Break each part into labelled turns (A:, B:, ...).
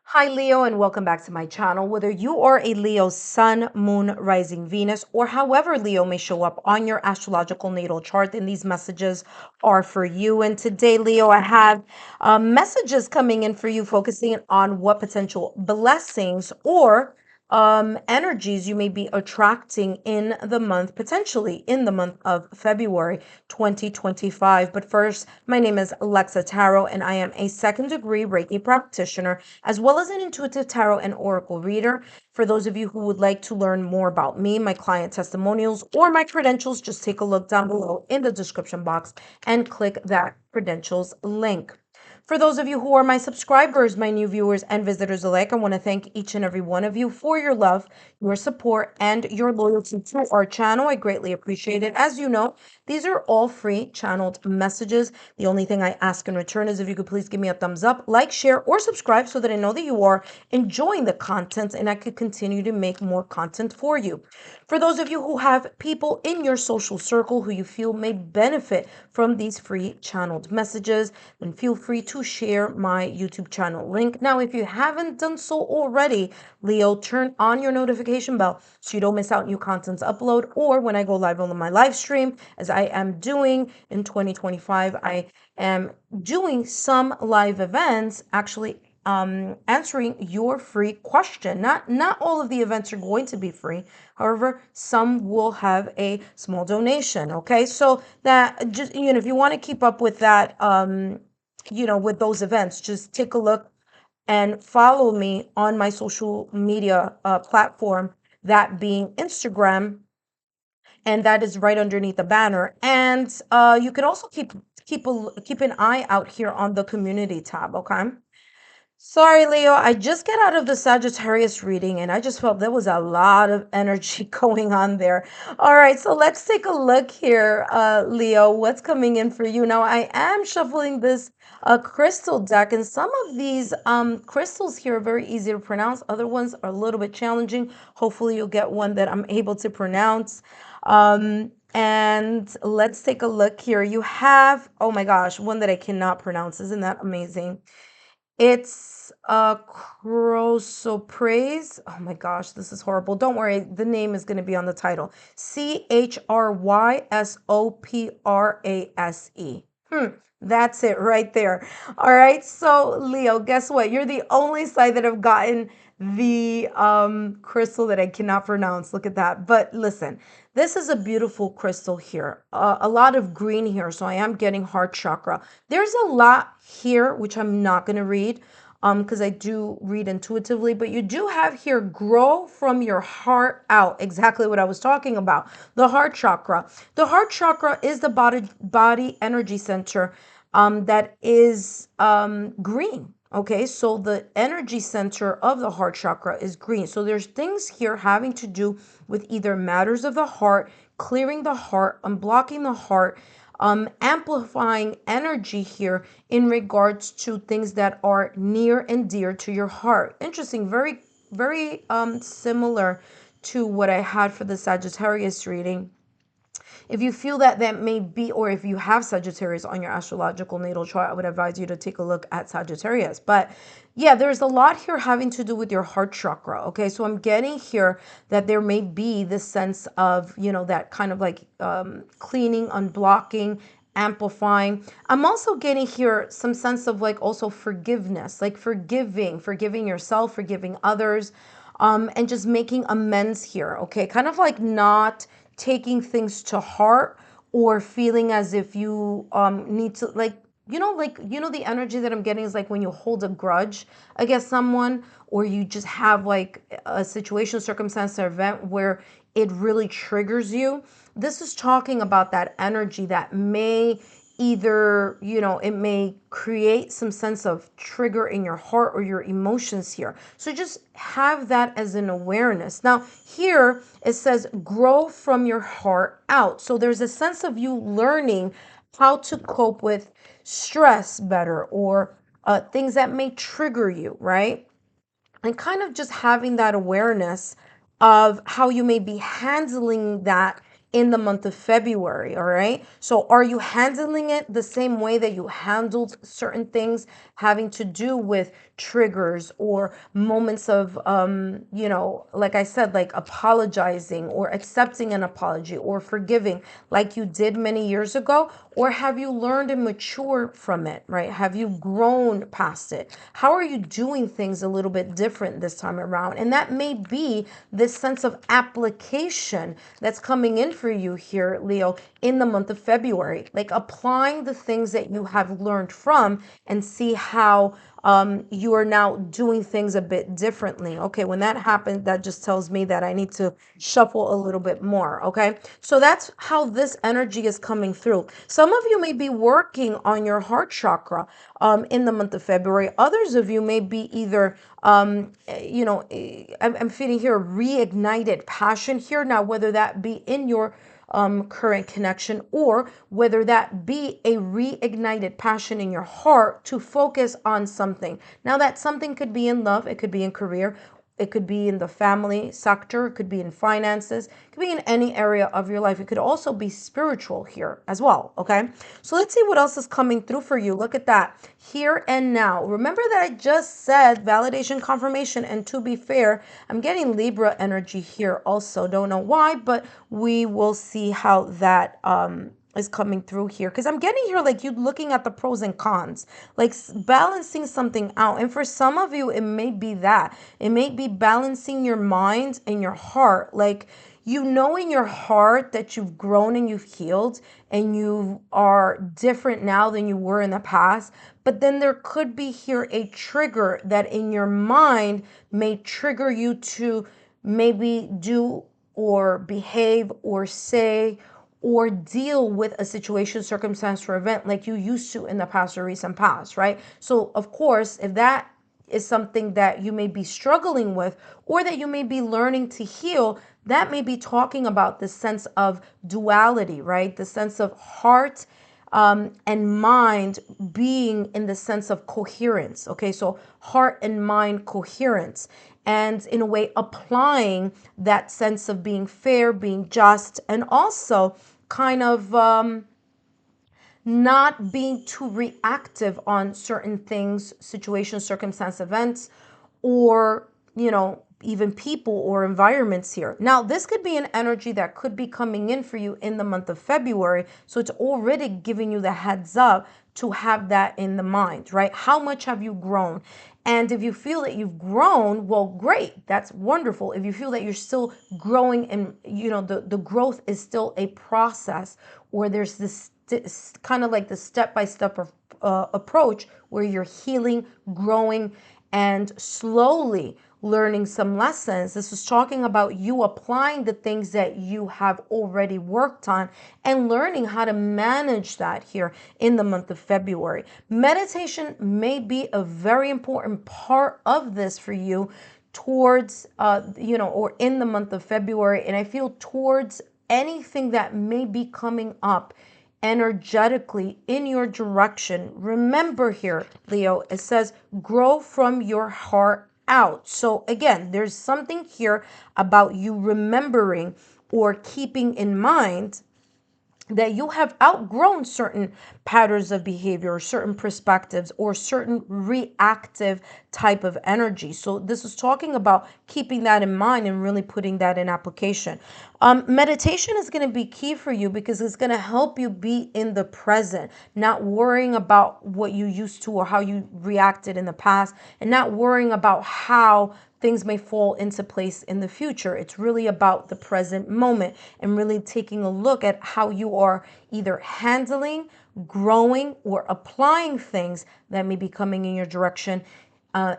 A: Hi, Leo, and welcome back to my channel. Whether you are a Leo Sun, Moon, Rising, Venus, or however Leo may show up on your astrological natal chart, then these messages are for you. And today, Leo, I have messages coming in for you focusing on what potential blessings or energies you may be attracting in the month, potentially in the month of February 2025. But first, my name is Lexa Tarot, and I am a second degree Reiki practitioner, as well as an intuitive tarot and oracle reader. For those of you who would like to learn more about me, my client testimonials, or my credentials, just take a look down below in the description box and click that credentials link. For those of you who are my subscribers, my new viewers and visitors alike, I want to thank each and every one of you for your love, your support, and your loyalty to our channel. I greatly appreciate it. As you know, these are all free channeled messages. The only thing I ask in return is if you could please give me a thumbs up, like, share, or subscribe so that I know that you are enjoying the content and I could continue to make more content for you. For those of you who have people in your social circle who you feel may benefit from these free channeled messages, then feel free to share my YouTube channel link. Now, if you haven't done so already, Leo, turn on your notification bell so you don't miss out new content's upload or when I go live on my live stream, as I am doing in 2025. I am doing some live events, actually answering your free question. Not all of the events are going to be free. However, some will have a small donation. Okay, so that just if you want to keep up with that, with those events, just take a look and follow me on my social media platform, that being Instagram, and that is right underneath the banner. And you can also keep an eye out here on the community tab. Okay. Sorry, Leo. I just got out of the Sagittarius reading and I just felt there was a lot of energy going on there. All right, so let's take a look here, Leo. What's coming in for you? Now, I am shuffling this crystal deck, and some of these crystals here are very easy to pronounce. Other ones are a little bit challenging. Hopefully, you'll get one that I'm able to pronounce. And let's take a look here. You have, oh my gosh, one that I cannot pronounce. Isn't that amazing? It's chrysoprase. Oh my gosh, this is horrible. Don't worry, the name is going to be on the title. Chrysoprase. That's it right there. All right, so Leo, guess what? You're the only side that have gotten the crystal that I cannot pronounce. Look at that. But listen, this is a beautiful crystal here. A lot of green here, so I am getting heart chakra. There's a lot here which I'm not going to read because I do read intuitively, but you do have here grow from your heart out. Exactly what I was talking about. The heart chakra. The heart chakra is the body energy center that is green. Okay, so the energy center of the heart chakra is green. So there's things here having to do with either matters of the heart, clearing the heart, unblocking the heart, amplifying energy here in regards to things that are near and dear to your heart. Interesting, very, very similar to what I had for the Sagittarius reading. If you feel that that may be, or if you have Sagittarius on your astrological natal chart, I would advise you to take a look at Sagittarius. But yeah, there's a lot here having to do with your heart chakra. Okay, so I'm getting here that there may be this sense of, that kind of like cleaning, unblocking, amplifying. I'm also getting here some sense of like also forgiveness, like forgiving yourself, forgiving others, and just making amends here. Okay, kind of like not taking things to heart or feeling as if you need to the energy that I'm getting is like when you hold a grudge against someone, or you just have like a situation, circumstance, or event where it really triggers you. This is talking about that energy that may either, it may create some sense of trigger in your heart or your emotions here. So just have that as an awareness. Now, here it says grow from your heart out. So there's a sense of you learning how to cope with stress better, or things that may trigger you, right? And kind of just having that awareness of how you may be handling that in the month of February, all right? So are you handling it the same way that you handled certain things having to do with triggers or moments of, like I said, like apologizing or accepting an apology or forgiving like you did many years ago? Or have you learned and matured from it, right? Have you grown past it? How are you doing things a little bit different this time around? And that may be this sense of application that's coming in for you here, Leo, in the month of February, like applying the things that you have learned from and see how you are now doing things a bit differently. Okay, when that happens, that just tells me that I need to shuffle a little bit more. Okay, so that's how this energy is coming through. Some of you may be working on your heart chakra in the month of February. Others of you may be either, I'm feeling here reignited passion here. Now, whether that be in your current connection, or whether that be a reignited passion in your heart to focus on something. Now, that something could be in love, it could be in career, it could be in the family sector, it could be in finances, it could be in any area of your life. It could also be spiritual here as well, okay? So let's see what else is coming through for you. Look at that. Here and now. Remember that I just said validation, confirmation, and to be fair, I'm getting Libra energy here also. Don't know why, but we will see how that is coming through here, because I'm getting here like you looking at the pros and cons, like balancing something out. And for some of you, it may be that it may be balancing your mind and your heart, like you know in your heart that you've grown and you've healed and you are different now than you were in the past. But then there could be here a trigger that in your mind may trigger you to maybe do or behave or say or deal with a situation, circumstance, or event like you used to in the past or recent past, right? So, of course, if that is something that you may be struggling with or that you may be learning to heal, that may be talking about the sense of duality, right? The sense of heart and mind being in the sense of coherence. Okay, so heart and mind coherence. And in a way, applying that sense of being fair, being just, and also kind of not being too reactive on certain things, situations, circumstance, events, or, even people or environments here. Now, this could be an energy that could be coming in for you in the month of February. So it's already giving you the heads up to have that in the mind, right? How much have you grown? And if you feel that you've grown, well, great. That's wonderful. If you feel that you're still growing and, the growth is still a process, or there's this kind of like the step-by-step approach where you're healing, growing, and slowly learning some lessons. This is talking about you applying the things that you have already worked on and learning how to manage that here in the month of February. Meditation may be a very important part of this for you towards, or in the month of February. And I feel towards anything that may be coming up energetically in your direction. Remember here, Leo, it says grow from your heart out. So again, there's something here about you remembering or keeping in mind that you have outgrown certain patterns of behavior or certain perspectives or certain reactive type of energy. So this is talking about keeping that in mind and really putting that in application. Meditation is going to be key for you because it's going to help you be in the present, not worrying about what you used to or how you reacted in the past, and not worrying about how things may fall into place in the future. It's really about the present moment and really taking a look at how you are either handling, growing, or applying things that may be coming in your direction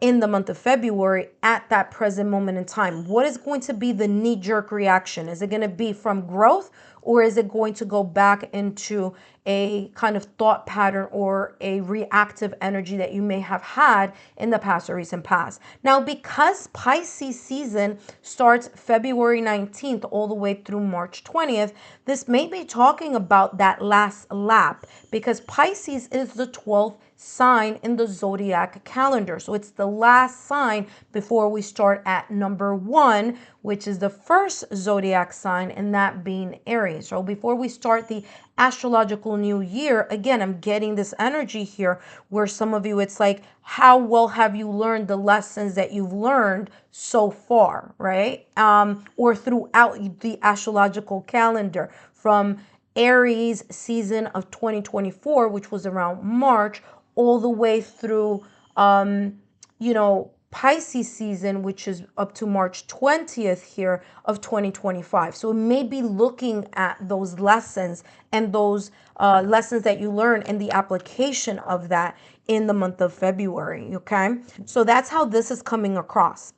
A: in the month of February at that present moment in time. What is going to be the knee-jerk reaction? Is it going to be from growth, or is it going to go back into a kind of thought pattern or a reactive energy that you may have had in the past or recent past? Now, because Pisces season starts February 19th all the way through March 20th, this may be talking about that last lap, because Pisces is the 12th sign in the zodiac calendar. So it's the last sign before we start at number 1, which is the first zodiac sign, and that being Aries. So before we start the astrological new year, again, I'm getting this energy here where some of you, it's like, how well have you learned the lessons that you've learned so far, right? Or throughout the astrological calendar from Aries season of 2024, which was around March, all the way through, Pisces season, which is up to March 20th here of 2025. So it may be looking at those lessons and those lessons that you learn and the application of that in the month of February. Okay. So that's how this is coming across.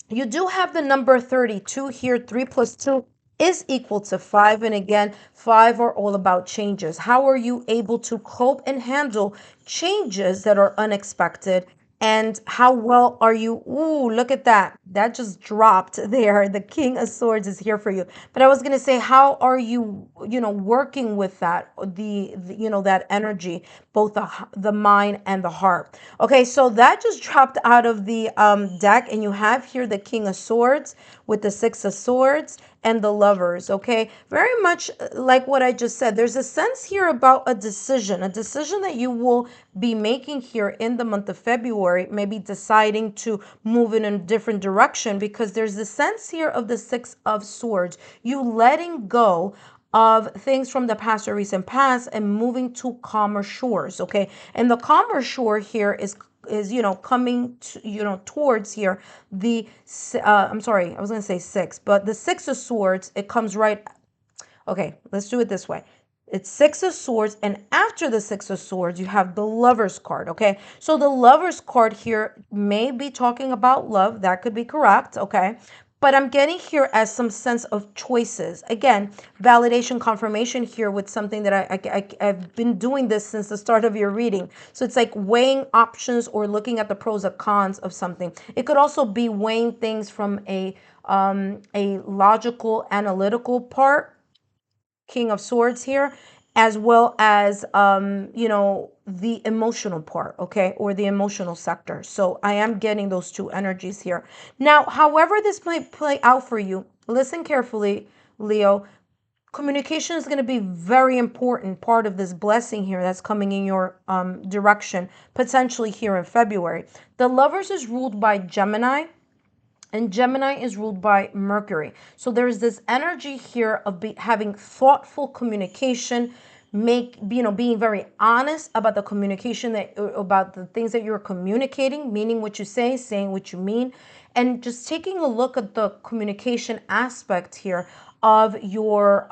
A: You do have the number 32 here. 3 plus 2 is equal to 5. And again, 5 are all about changes. How are you able to cope and handle changes that are unexpected? And how well are you? Ooh, look at that. That just dropped there. The King of Swords is here for you. But I was going to say, how are you, working with that, that energy, both the mind and the heart. Okay, so that just dropped out of the deck, and you have here the King of Swords with the Six of Swords and the Lovers. Okay, very much like what I just said. There's a sense here about a decision that you will be making here in the month of February, maybe deciding to move in a different direction, because there's the sense here of the Six of Swords, you letting go of things from the past or recent past and moving to calmer shores. Okay, and the calmer shore here is coming to, towards here the I'm sorry, I was going to say 6, but the Six of Swords, it comes right. Okay, let's do it this way. It's Six of Swords, and after the Six of Swords, you have the Lover's card, okay? So the Lover's card here may be talking about love. That could be correct, okay? But I'm getting here as some sense of choices. Again, validation, confirmation here with something that I've been doing this since the start of your reading. So it's like weighing options or looking at the pros and cons of something. It could also be weighing things from a logical, analytical part, King of Swords here, as well as, the emotional part, okay, or the emotional sector. So I am getting those two energies here. Now, however this might play out for you, listen carefully, Leo. Communication is going to be very important part of this blessing here that's coming in your direction, potentially here in February. The Lovers is ruled by Gemini, and Gemini is ruled by Mercury. So there's this energy here of having thoughtful communication, being very honest about the communication about the things that you're communicating, meaning what you say, saying what you mean, and just taking a look at the communication aspect here of your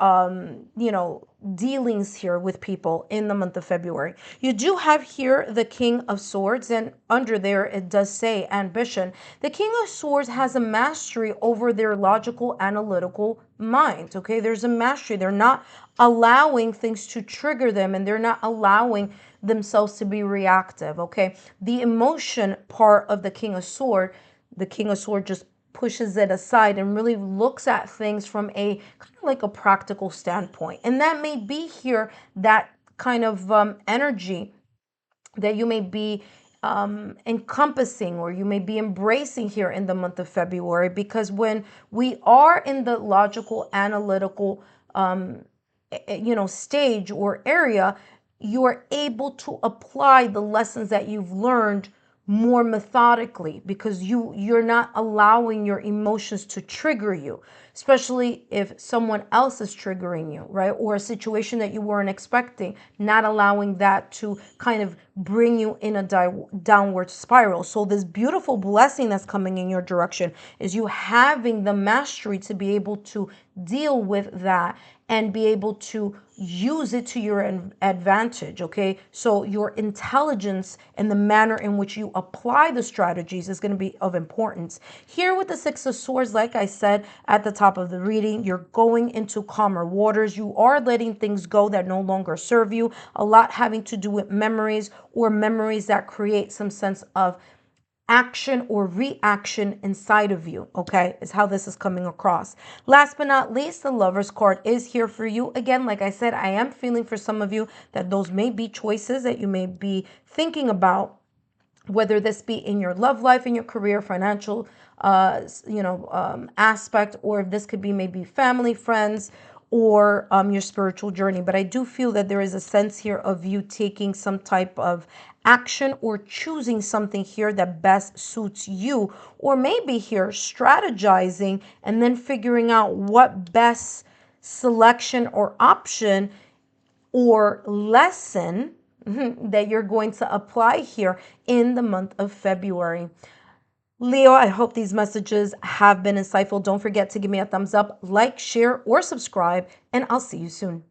A: dealings here with people in the month of February. You do have here the King of Swords, and under there it does say ambition. The King of Swords has a mastery over their logical, analytical mind. Okay, there's a mastery. They're not allowing things to trigger them, and they're not allowing themselves to be reactive. Okay, the emotion part of the King of Swords, just pushes it aside and really looks at things from a kind of like a practical standpoint. And that may be here that kind of energy that you may be encompassing, or you may be embracing here in the month of February, because when we are in the logical, analytical stage or area, you are able to apply the lessons that you've learned more methodically, because you're not allowing your emotions to trigger you, especially if someone else is triggering you, right? Or a situation that you weren't expecting, not allowing that to kind of bring you in a downward spiral. So this beautiful blessing that's coming in your direction is you having the mastery to be able to deal with that and be able to use it to your advantage, okay? So your intelligence and the manner in which you apply the strategies is going to be of importance. Here with the Six of Swords, like I said at the top of the reading, you're going into calmer waters. You are letting things go that no longer serve you, a lot having to do with memories, or memories that create some sense of action or reaction inside of you, okay, is how this is coming across. Last but not least, the Lover's card is here for you. Again, like I said, I am feeling for some of you that those may be choices that you may be thinking about, whether this be in your love life, in your career, financial, aspect, or if this could be maybe family, friends, or your spiritual journey. But I do feel that there is a sense here of you taking some type of action or choosing something here that best suits you, or maybe here strategizing and then figuring out what best selection or option or lesson that you're going to apply here in the month of February. Leo, I hope these messages have been insightful. Don't forget to give me a thumbs up, like, share, or subscribe, and I'll see you soon.